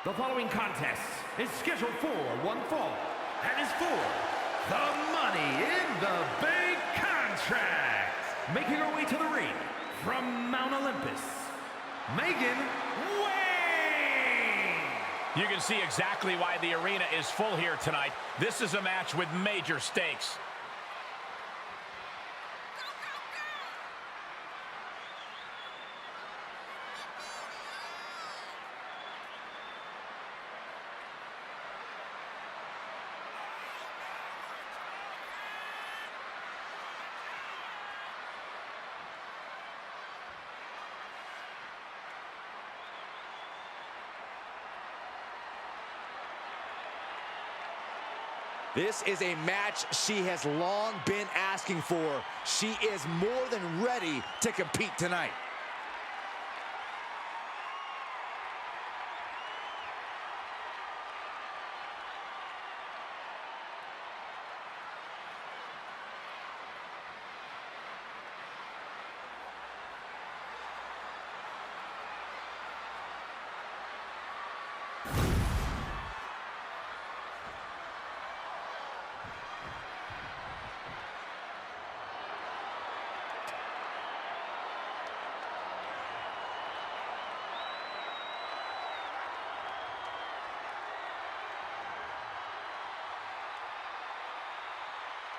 The following contest is scheduled for one fall and is for the Money in the Bank contract. Making her way to the ring from Mount Olympus, Megan Wayne. You can see exactly why the arena is full here tonight. This is a match with major stakes. This is a match she has long been asking for. She is more than ready to compete tonight.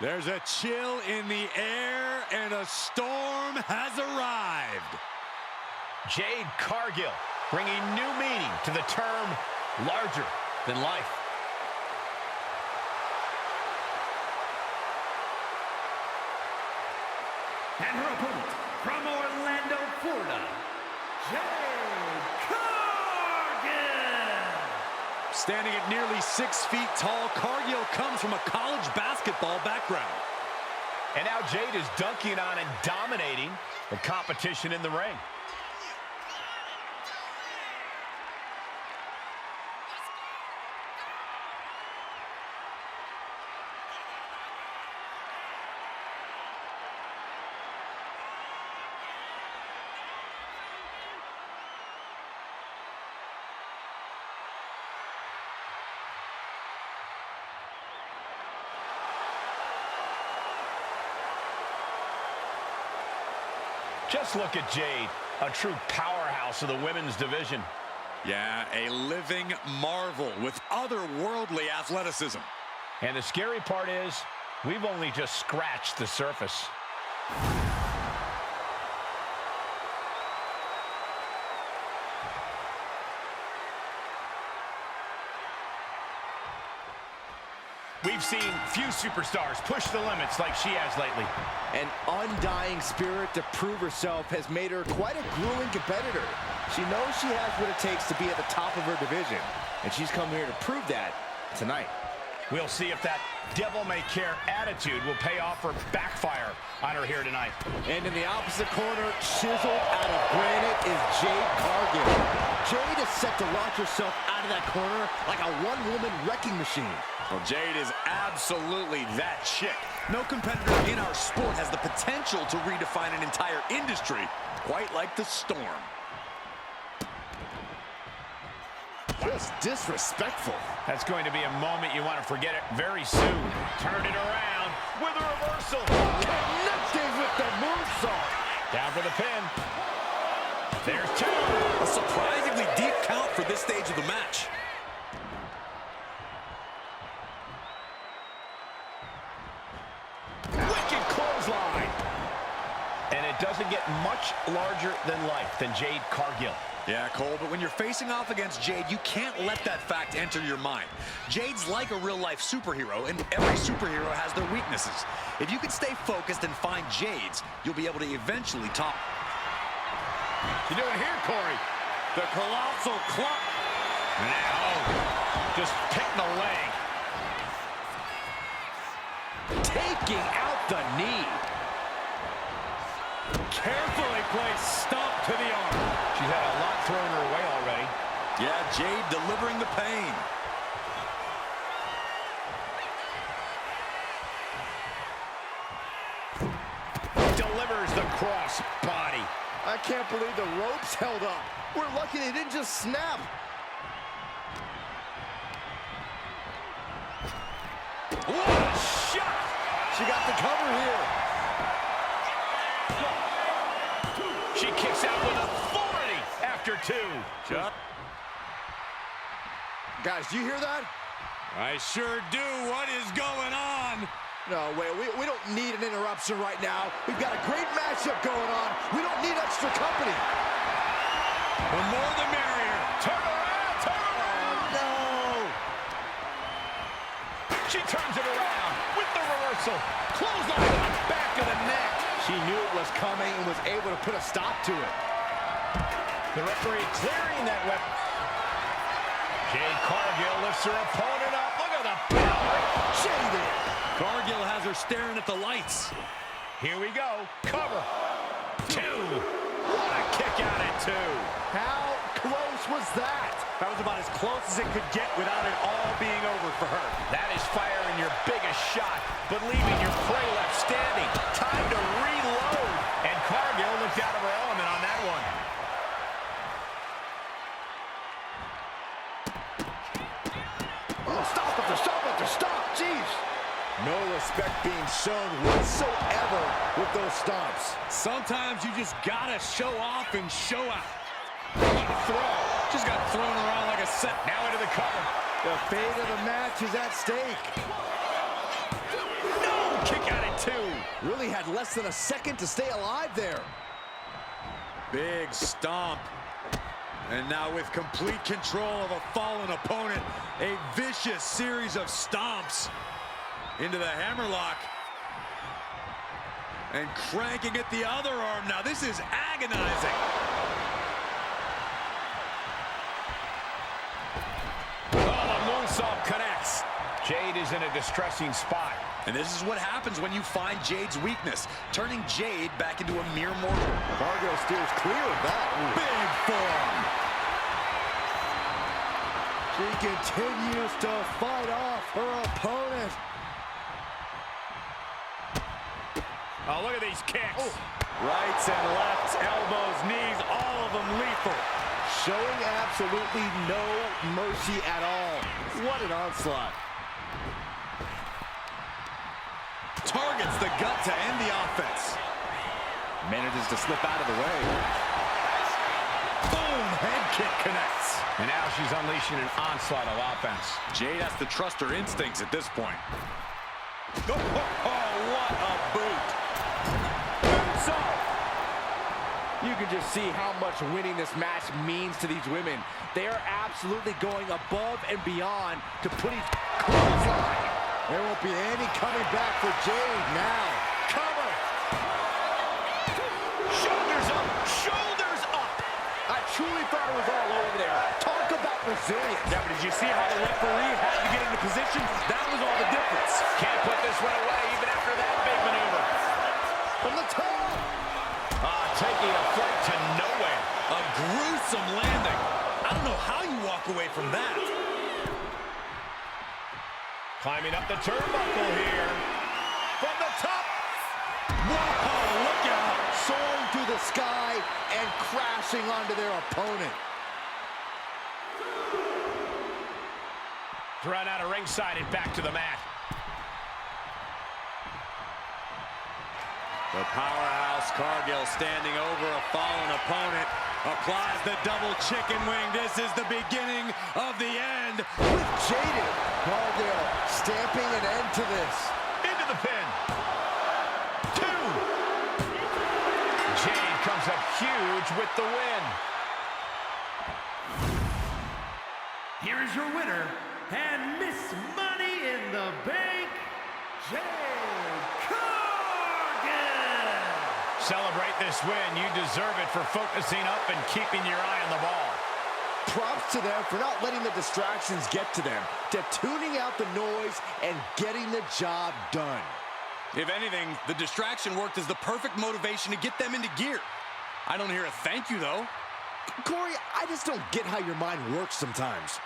There's a chill in the air, and a storm has arrived. Jade Cargill bringing new meaning to the term larger than life. And her opponent from Orlando, Florida, Jade Cargill. Standing at nearly 6 feet tall, Cargill comes from a college basketball background. And now Jade is dunking on and dominating the competition in the ring. Just look at Jade, a true powerhouse of the women's division. Yeah, a living marvel with otherworldly athleticism. And the scary part is, we've only just scratched the surface. We've seen few superstars push the limits like she has lately. An undying spirit to prove herself has made her quite a grueling competitor. She knows she has what it takes to be at the top of her division, and she's come here to prove that tonight. We'll see if that devil-may-care attitude will pay off or backfire on her here tonight. And in the opposite corner, chiseled out of granite, is Jade Cargill. Jade is set to launch herself out of that corner like a one-woman wrecking machine. Well, Jade is absolutely that chick. No competitor in our sport has the potential to redefine an entire industry, quite like the Storm. Just disrespectful. That's going to be a moment you want to forget it very soon. Turn it around with a reversal. Connecting with the moonsault. Down for the pin. There's two. A surprisingly deep count for this stage of the match. Wicked clothesline. And it doesn't get much larger than life than Jade Cargill. Yeah, Cole, but when you're facing off against Jade, you can't let that fact enter your mind. Jade's like a real-life superhero, and every superhero has their weaknesses. If you can stay focused and find Jade's, you'll be able to eventually top. You doing here, Corey? The colossal club. Now, just pick the leg. Taking out the knee. Carefully placed stomp to the arm. She's had a lot thrown her way already. Yeah, Jade delivering the pain. Delivers the cross body. I can't believe the ropes held up. We're lucky they didn't just snap. What a shot! She got the cover here. She kicks out with authority after 2. Chuck. Guys, do you hear that? I sure do. What is going on? No, wait, we don't need an interruption right now. We've got a great matchup going on. We don't need extra company. The more the merrier. Turn around, turn around! No! She turns it around with the reversal. Clothesline to the back of the neck. She knew it was coming and was able to put a stop to it. The referee clearing that weapon. Jade Cargill lifts her opponent up. Look at the power. Jaded. Cargill has her staring at the lights. Here we go. Cover. 2. What a kick out at 2. How close was that? That was about as close as it could get without it all being over for her. That is firing your biggest shot, but leaving your prey left standing. Time to reload. And Cargill looked out of her element on that one. Oh, stop it, stop. Jeez. No respect being shown whatsoever with those stomps. Sometimes you just gotta show off and show out. What a throw. Just got thrown around like a set. Now into the cover. The fate of the match is at stake. No! Kick out at 2. Really had less than a second to stay alive there. Big stomp. And now with complete control of a fallen opponent, a vicious series of stomps into the hammerlock. And cranking at the other arm. Now this is agonizing. Moonsault connects. Jade is in a distressing spot. And this is what happens when you find Jade's weakness, turning Jade back into a mere mortal. Cargill steers clear of that. Big form. She continues to fight off her opponent. Oh, look at these kicks. Oh. Rights and lefts, elbows, knees, all of them lethal. Showing absolutely no mercy at all. What an onslaught. Targets the gut to end the offense. Manages to slip out of the way. Boom, head kick connects. And now she's unleashing an onslaught of offense. Jade has to trust her instincts at this point. Oh, what a boot. Moonsault. You can just see how much winning this match means to these women. They are absolutely going above and beyond to put each clothesline. There won't be any coming back for Jade now. Cover. Shoulders up, shoulders up. I truly thought it was all over there. Talk about resilience. Yeah, but did you see how the referee had to get into position? That was all the difference. Can't put this one away even after that big maneuver. From the top. Taking a flight to nowhere. A gruesome landing. I don't know how you walk away from that. Climbing up the turnbuckle here. From the top. Whoa, look out. Soaring through the sky and crashing onto their opponent. Thrown out of ringside and back to the mat. The powerhouse Cargill standing over a fallen opponent. Applies the double chicken wing. This is the beginning of the end. With Jaded. Cargill stamping an end to this. Into the pin. 2. Jade comes up huge with the win. Here is your winner, and Miss Money in the Bank, Jade Cargill. Celebrate this win. You deserve it for focusing up and keeping your eye on the ball. Props to them for not letting the distractions get to them, to tuning out the noise and getting the job done. If anything, the distraction worked as the perfect motivation to get them into gear. I don't hear a thank you, though. Corey, I just don't get how your mind works sometimes.